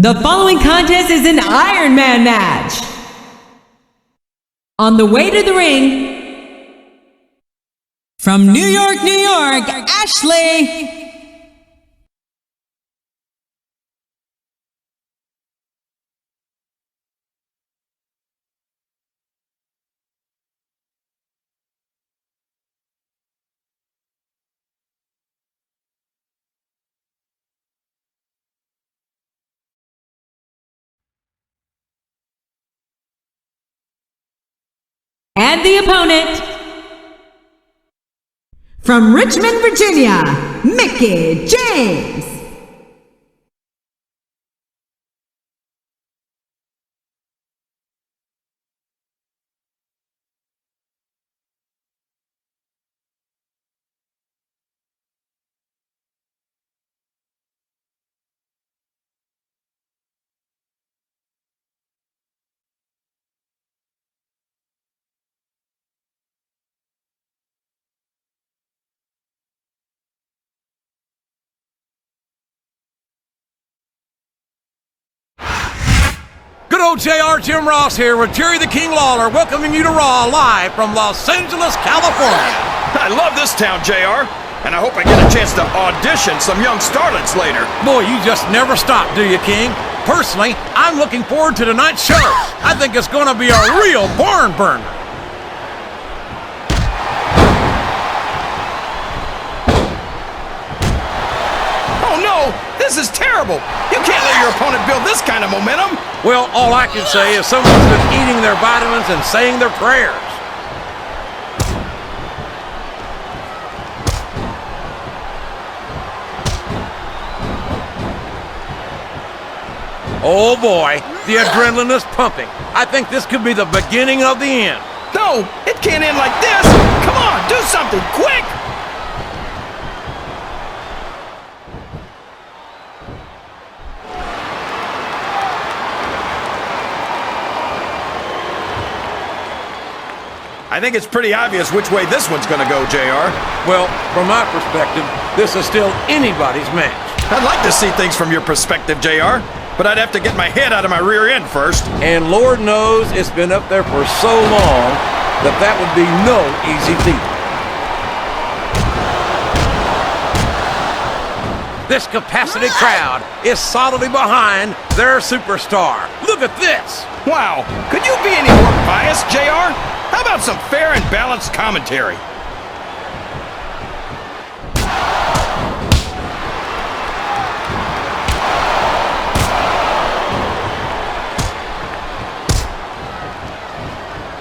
The following contest is an Ironman match. On the way to the ring, from New York, New York, Ashley. And the opponent, from Richmond, Virginia, Mickie James. Good old JR Jim Ross here with Jerry the King Lawler, welcoming you to Raw live from Los Angeles, California. I love this town, JR, and I hope I get a chance to audition some young starlets later. Boy, you just never stop, do you, King? Personally, I'm looking forward to tonight's show. I think it's going to be a real barn burner. Oh no, this is terrible. You can't let your opponent build this kind of momentum. Well, all I can say is someone's been eating their vitamins and saying their prayers. Oh boy, the adrenaline is pumping. I think this could be the beginning of the end. No, it can't end like this. Come on, do something, quick! I think it's pretty obvious which way this one's gonna go, JR. Well, from my perspective, this is still anybody's match. I'd like to see things from your perspective, JR, but I'd have to get my head out of my rear end first. And Lord knows it's been up there for so long that that would be no easy feat. This capacity crowd is solidly behind their superstar. Look at this. Wow, could you be any more biased, JR? How about some fair and balanced commentary?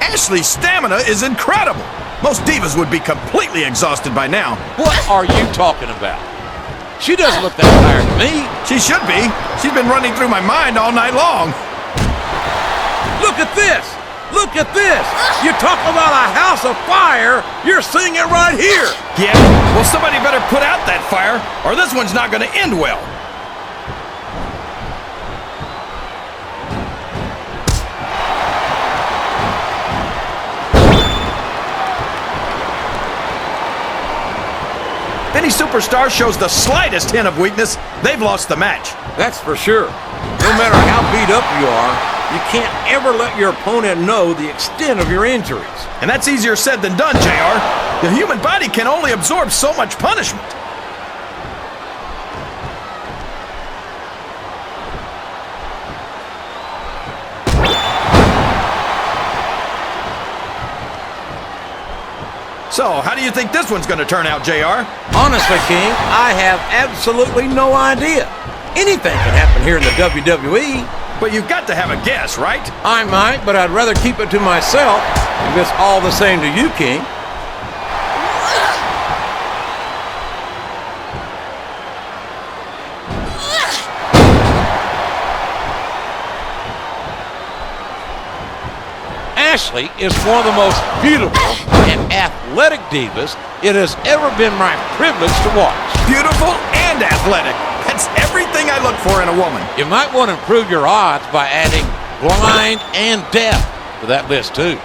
Ashley's stamina is incredible. Most divas would be completely exhausted by now. What are you talking about? She doesn't look that tired to me. She should be. She's been running through my mind all night long. Look at this. Look at this! You talk about a house of fire, you're seeing it right here! Yeah? Well, somebody better put out that fire, or this one's not gonna end well. Any superstar shows the slightest hint of weakness, they've lost the match. That's for sure. No matter how beat up you are, you can't ever let your opponent know the extent of your injuries. And that's easier said than done, JR. The human body can only absorb so much punishment. So, how do you think this one's gonna turn out, JR? Honestly, King, I have absolutely no idea. Anything can happen here in the WWE. But you've got to have a guess, right? I might, but I'd rather keep it to myself if it's all the same to you, King. Ashley is one of the most beautiful and athletic divas it has ever been my privilege to watch. Beautiful and athletic. That's everything I look for in a woman. You might want to improve your odds by adding blind and deaf to that list, too.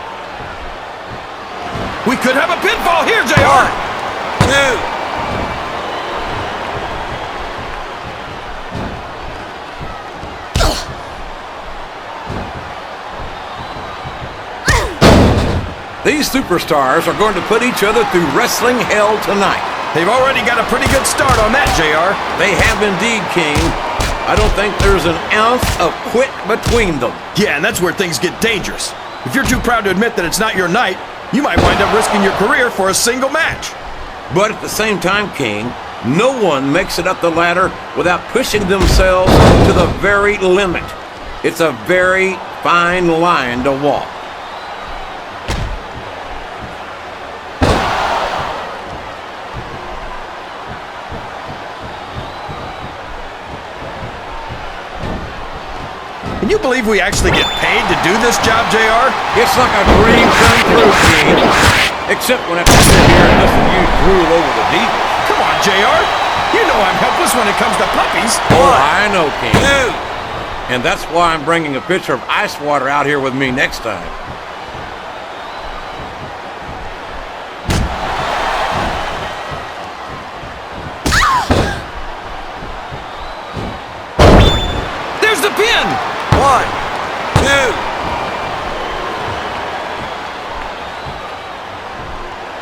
We could have a pinfall here, JR. 2. These superstars are going to put each other through wrestling hell tonight. They've already got a pretty good start on that, JR. They have indeed, King. I don't think there's an ounce of quit between them. Yeah, and that's where things get dangerous. If you're too proud to admit that it's not your night, you might wind up risking your career for a single match. But at the same time, King, no one makes it up the ladder without pushing themselves to the very limit. It's a very fine line to walk. Can you believe we actually get paid to do this job, JR? It's like a dream come true, King. Except when I have to sit here and listen to you drool over the deep. Come on, JR. You know I'm helpless when it comes to puppies. Oh, I know, King. And that's why I'm bringing a pitcher of ice water out here with me next time. There's the pin! 1, 2.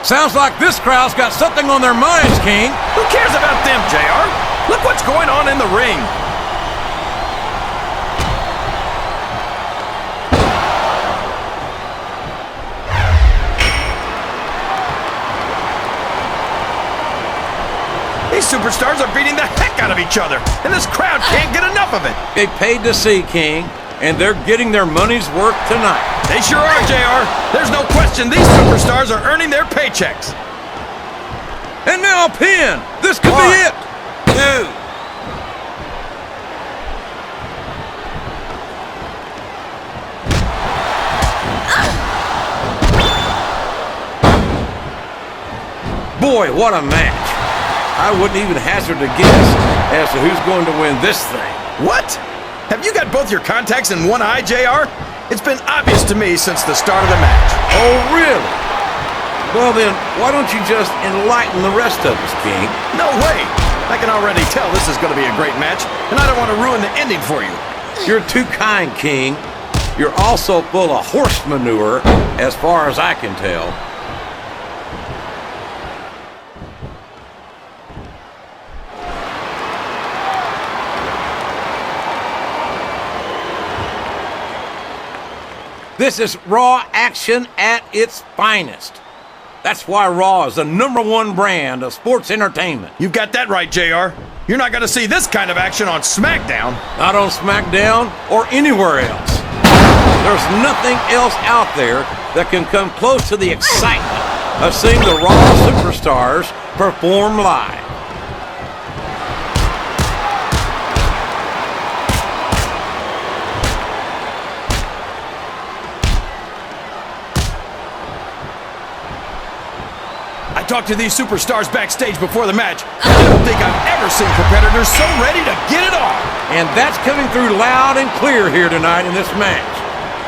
Sounds like this crowd's got something on their minds, King. Who cares about them, JR? Look what's going on in the ring. These superstars are beating the heck out of each other, and this crowd can't get enough of it. They paid to see, King, and they're getting their money's worth tonight. They sure are, JR. There's no question these superstars are earning their paychecks. And now a pin. This could be it. 2. Boy, what a match. I wouldn't even hazard a guess as to who's going to win this thing. What? Have you got both your contacts in one eye, JR? It's been obvious to me since the start of the match. Oh, really? Well then, why don't you just enlighten the rest of us, King? No way! I can already tell this is going to be a great match, and I don't want to ruin the ending for you. You're too kind, King. You're also full of horse manure, as far as I can tell. This is Raw action at its finest. That's why Raw is the #1 brand of sports entertainment. You've got that right, JR. You're not going to see this kind of action on SmackDown. Not on SmackDown or anywhere else. There's nothing else out there that can come close to the excitement of seeing the Raw superstars perform live. I talked to these superstars backstage before the match. I don't think I've ever seen competitors so ready to get it on. And that's coming through loud and clear here tonight in this match.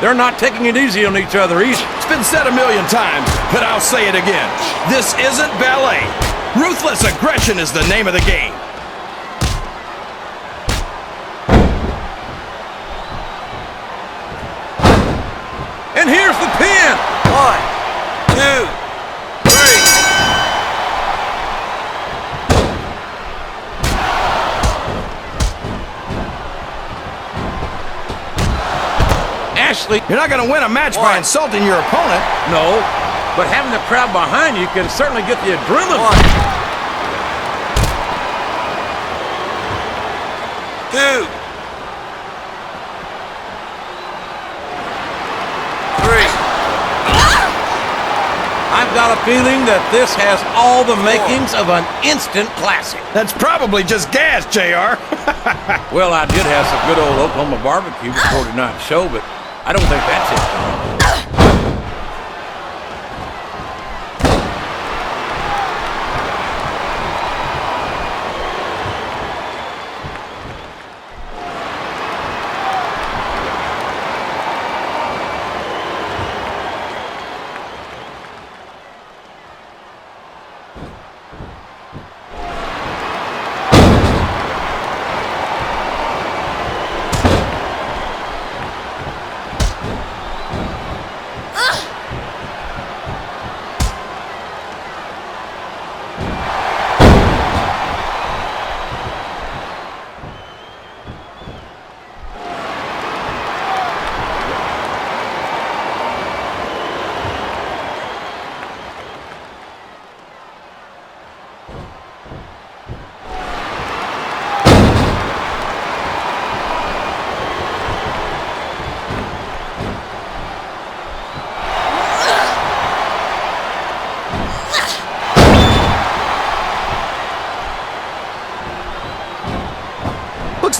They're not taking it easy on each other either. It's been said a million times, but I'll say it again. This isn't ballet. Ruthless aggression is the name of the game. And here's the pin. 1, 2, 3. Ashley, You're not going to win a match by insulting your opponent. no, but having the crowd behind you can certainly get the adrenaline. 2, 3. I've got a feeling that this has all the makings of an instant classic. That's probably just gas, JR. Well, I did have some good old Oklahoma barbecue before tonight's show, but I don't think that's it.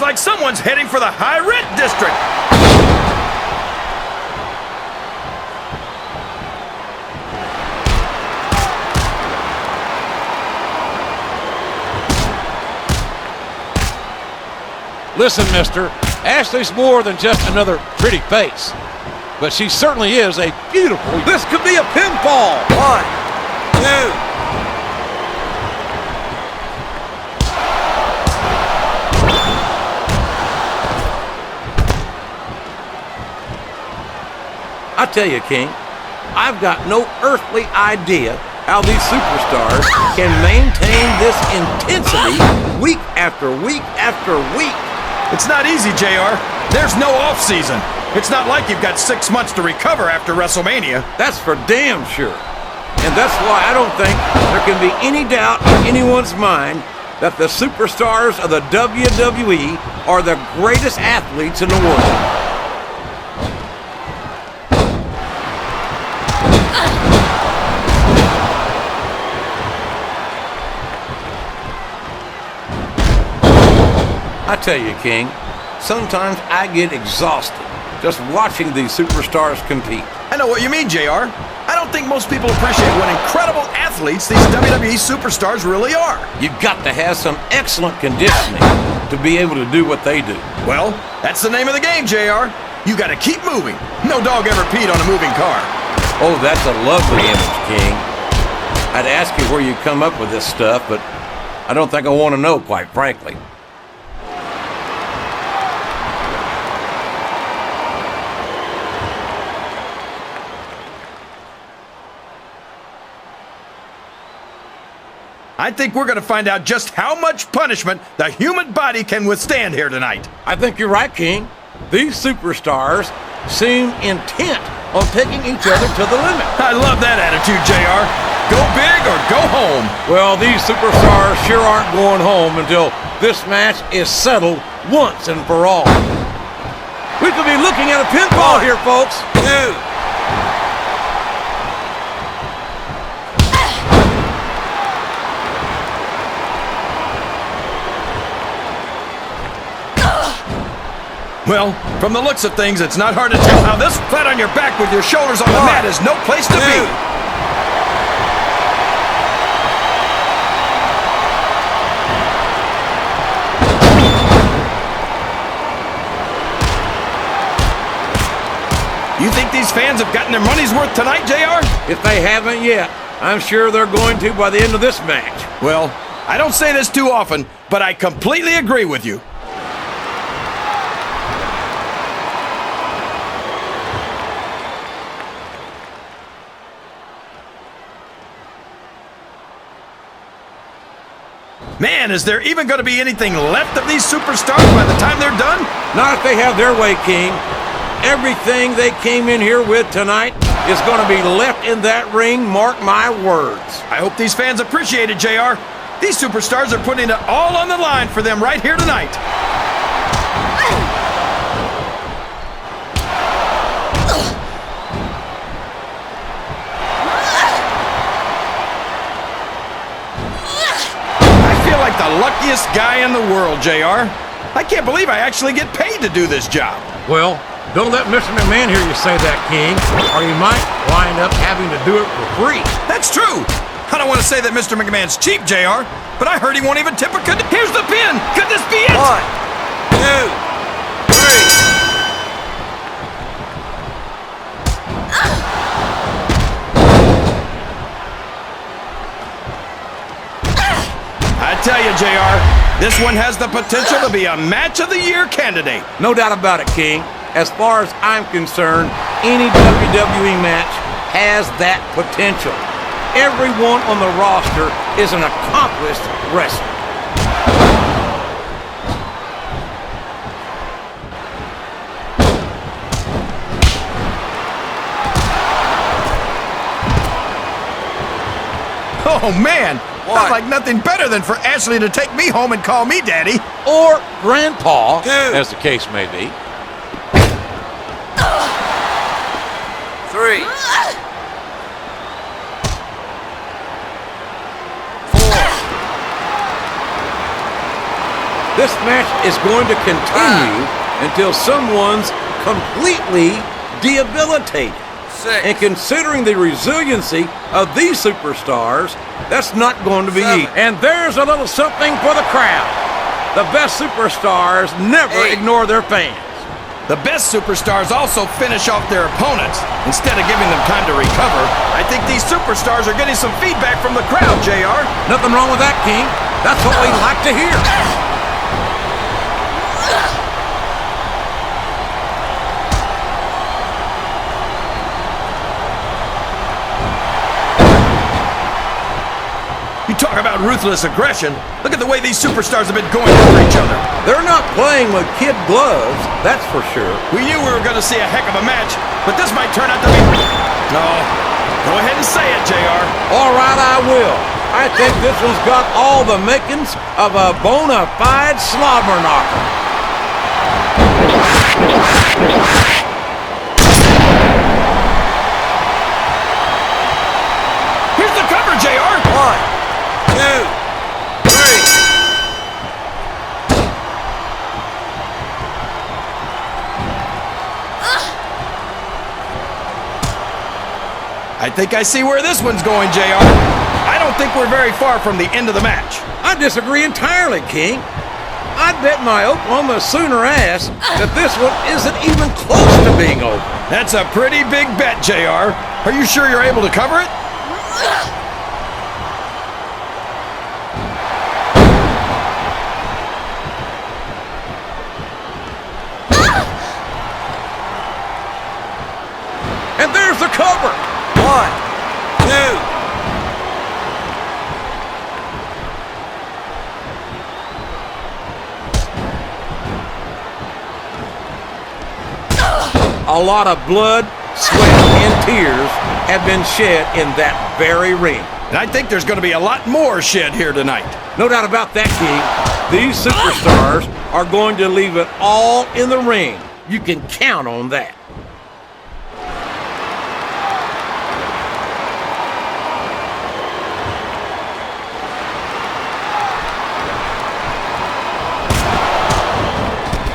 like someone's heading for the high rent district. Listen, mister, Ashley's more than just another pretty face. But she certainly is a beautiful... This could be a pinfall! 1, 2... I tell you, King, I've got no earthly idea how these superstars can maintain this intensity week after week after week. It's not easy, JR. There's no off-season. It's not like you've got 6 months to recover after WrestleMania. That's for damn sure. And that's why I don't think there can be any doubt in anyone's mind that the superstars of the WWE are the greatest athletes in the world. I tell you, King, sometimes I get exhausted just watching these superstars compete. I know what you mean, JR. I don't think most people appreciate what incredible athletes these WWE superstars really are. You've got to have some excellent conditioning to be able to do what they do. Well, that's the name of the game, JR. You got to keep moving. No dog ever peed on a moving car. Oh, that's a lovely image, King. I'd ask you where you come up with this stuff, but I don't think I want to know, quite frankly. I think we're going to find out just how much punishment the human body can withstand here tonight. I think you're right, King. These superstars seem intent on taking each other to the limit. I love that attitude, JR. Go big or go home. Well, these superstars sure aren't going home until this match is settled once and for all. We could be looking at a pinfall here, folks. 2. Well, from the looks of things, it's not hard to tell how this flat on your back with your shoulders on the mat is no place to be. You think these fans have gotten their money's worth tonight, JR? If they haven't yet, I'm sure they're going to by the end of this match. Well, I don't say this too often, but I completely agree with you. Man, is there even going to be anything left of these superstars by the time they're done? Not if they have their way, King. Everything they came in here with tonight is going to be left in that ring, mark my words. I hope these fans appreciate it, JR. These superstars are putting it all on the line for them right here tonight. The luckiest guy in the world, JR. I can't believe I actually get paid to do this job. Well, don't let Mr. McMahon hear you say that, King, or you might wind up having to do it for free. That's true. I don't want to say that Mr. McMahon's cheap, JR, but I heard he won't even tip a good. Here's the pin. Could this be it? 1, 2, 3. I tell you, JR, this one has the potential to be a Match of the Year candidate. No doubt about it, King. As far as I'm concerned, any WWE match has that potential. Everyone on the roster is an accomplished wrestler. Oh, man. I'd like nothing better than for Ashley to take me home and call me Daddy. Or Grandpa, as the case may be. 3. 4. This match is going to continue until someone's completely debilitated. And considering the resiliency of these superstars, that's not going to be easy. And there's a little something for the crowd. The best superstars never ignore their fans. The best superstars also finish off their opponents instead of giving them time to recover. I think these superstars are getting some feedback from the crowd, JR. Nothing wrong with that, King. That's what we like to hear. You talk about ruthless aggression. Look at the way these superstars have been going over each other. They're not playing with kid gloves, that's for sure. We knew we were going to see a heck of a match, but this might turn out to be... No. Go ahead and say it, JR. All right, I will. I think this one's got all the makings of a bona fide slobber knocker. Here's the cover, JR. 1, 2, 3. I think I see where this one's going, JR. I don't think we're very far from the end of the match. I disagree entirely, King. I'd bet my Oklahoma Sooner ass that this one isn't even close to being over. That's a pretty big bet, JR. Are you sure you're able to cover it? And there's the cover. 1, 2. A lot of blood, sweat, and tears have been shed in that very ring. And I think there's going to be a lot more shed here tonight. No doubt about that, King. These superstars are going to leave it all in the ring. You can count on that.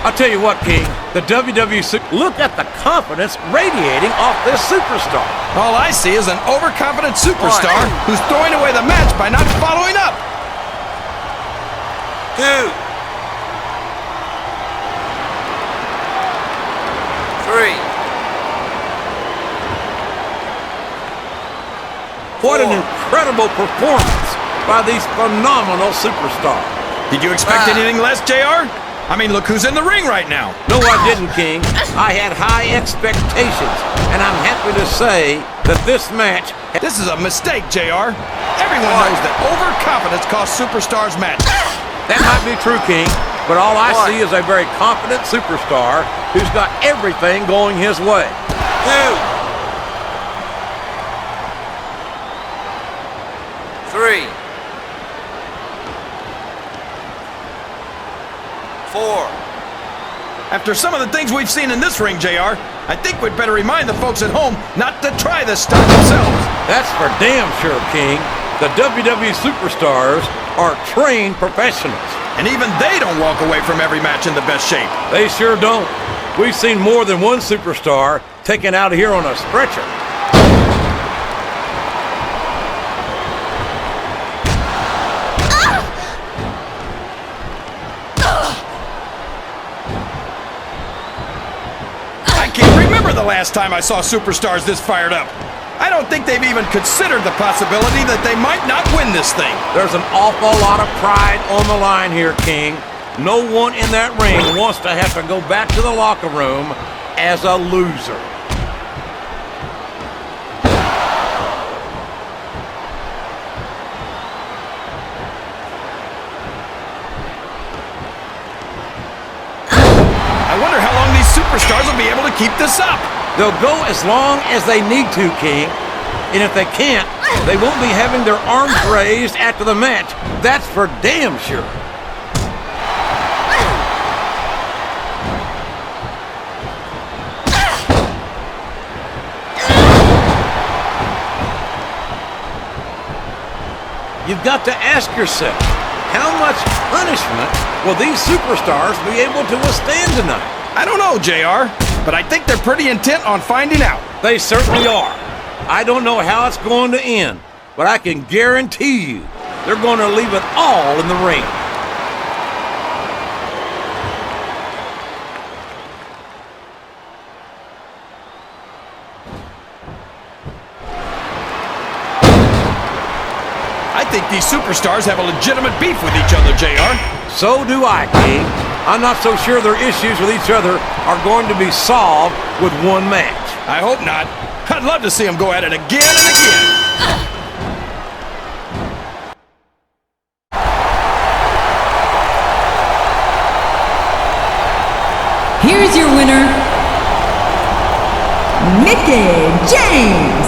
I'll tell you what, King, the WWE, look at the confidence radiating off this superstar. All I see is an overconfident superstar who's throwing away the match by not following up. 2, 3. What an incredible performance by these phenomenal superstars. Did you expect anything less, JR? I mean, look who's in the ring right now. No, I didn't, King. I had high expectations, and I'm happy to say that this match... This is a mistake, JR. Everyone knows that overconfidence costs superstars matches. That might be true, King, but all I see is a very confident superstar who's got everything going his way. 2, 3, 4. After some of the things we've seen in this ring, JR, I think we'd better remind the folks at home not to try this stuff themselves. That's for damn sure, King. The WWE superstars are trained professionals. And even they don't walk away from every match in the best shape. They sure don't. We've seen more than one superstar taken out of here on a stretcher. The last time I saw superstars this fired up. I don't think they've even considered the possibility that they might not win this thing. There's an awful lot of pride on the line here, King. No one in that ring wants to have to go back to the locker room as a loser. I wonder how long these superstars will be able to keep this up. They'll go as long as they need to, King. And if they can't, they won't be having their arms raised after the match. That's for damn sure. You've got to ask yourself, How much punishment will these superstars be able to withstand tonight? I don't know, JR, but I think they're pretty intent on finding out. They certainly are. I don't know how it's going to end, but I can guarantee you they're going to leave it all in the ring. I think these superstars have a legitimate beef with each other, JR. So do I, King. I'm not so sure their issues with each other are going to be solved with one match. I hope not. I'd love to see them go at it again and again. Here's your winner, Mickie James.